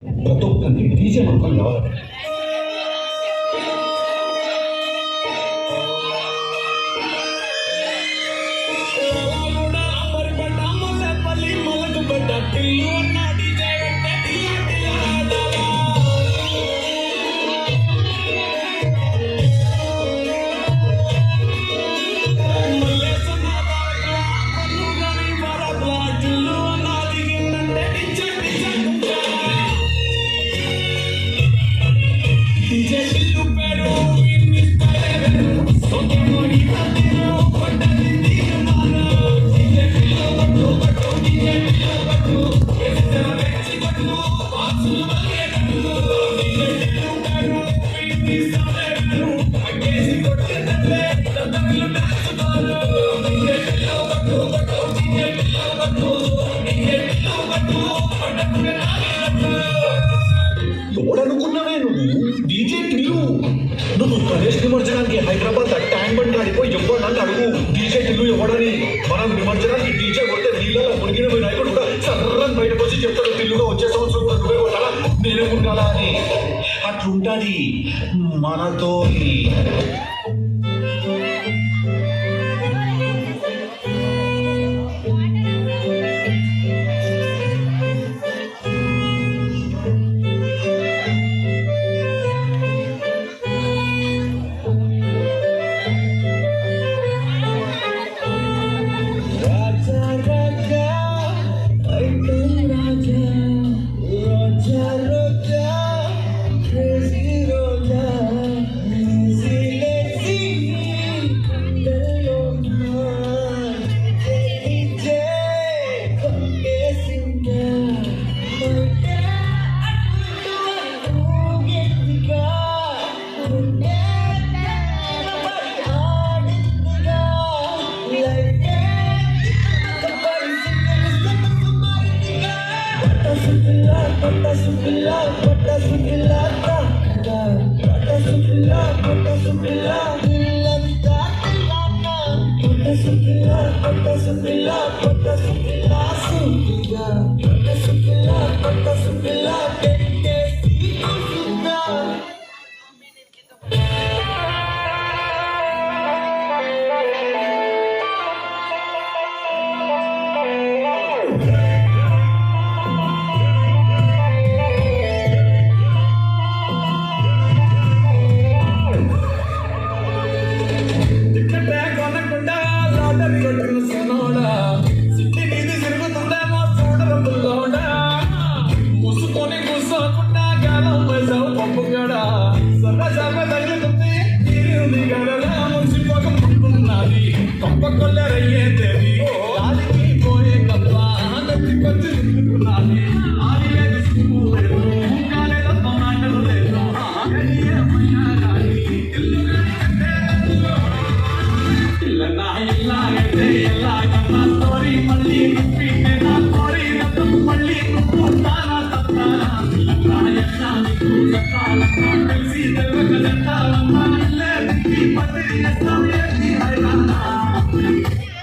ప్రతి ఒక్కరిని డీజే మొత్తం కావాలి. ఎవడనుకున్నావే నువ్వు? డీజే టిల్లు. నువ్వు గణేష్ నిమజ్జనానికి హైదరాబాద్ ట్యాంక్ బండ్ కాడిపోయి ఎవడని అడుగు డీజే టిల్లు ఎవడని. మనం నిమజ్జనానికి డీజే కొడితే నీళ్ళలో మునిగిన వినాయకుడు కూడా సర్రని బయటకు వచ్చి చెప్తాడు టిల్లుగా వచ్చే సంవత్సరం నువ్వే కొట్టాలా నేనే కొట్టాలా అని. అట్లుంటది మనతో.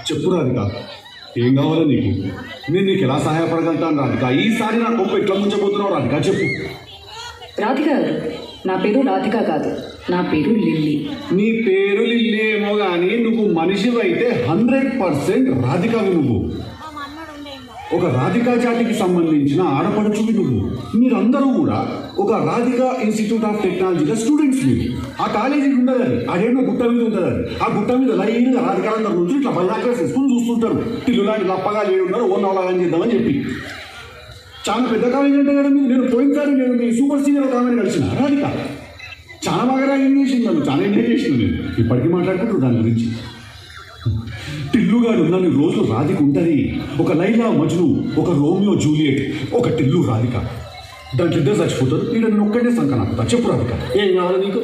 చెప్పు రాధిక, ఏం కావాలో నీకు? నేను నీకు ఎలా సహాయపడగలుగుతాను రాధిక? ఈసారి నా కొంప ఎట్లా ముంచబోతున్నావు రాధిక? చెప్పు. రాధిక గారు, నా పేరు రాధిక కాదు, నా పేరు లిల్లీ. నీ పేరు లిల్లీ ఏమో కానీ నువ్వు మనిషివైతే 100% రాధికవి. నువ్వు ఒక రాధికా జాతికి సంబంధించిన ఆడపడుచువి నువ్వు. మీరందరూ కూడా ఒక రాధికా ఇన్స్టిట్యూట్ ఆఫ్ టెక్నాలజీలో స్టూడెంట్స్. మీరు ఆ కాలేజీ ఉండదు, అది అదేమో గుట్ట మీద ఉంటుంది. అది ఆ గుట్ట మీద లైన్గా రాధికాలందరూ నుంచి ఇట్లా బైనాక్లర్స్ వేసుకుని చూస్తుంటారు. టిల్లు లాంటి లప్పగా లేడు ఉన్నారు, ఓన్ అవలాగని చేద్దామని చెప్పి. చాలా పెద్ద కాలేజీ అంటే కదా మీరు. నేను పోయినసారి నేను మీ సూపర్ సీనియర్ ఒక ఆమెను కలిసిన రాధిక. చాలా బాగా ఎంజాయ్ చేసింది, నన్ను చాలా ఎంజాయ్ చేసింది. నేను ఇప్పటికీ మాట్లాడుకుంటున్నాను దాని గురించి. టిల్లుగాడు ఉన్నన్ని రోజులు రాధిక ఉంటుంది. ఒక లైలా మజ్ను, ఒక రోమియో జూలియట్, ఒక టిల్లు రాధిక. దాంట్లో ఇద్దరు చచ్చిపోతారు. నేను ఒక్కటే సంకనాకుతా. చెప్పు రాధిక, ఏం కావాలి నీకు?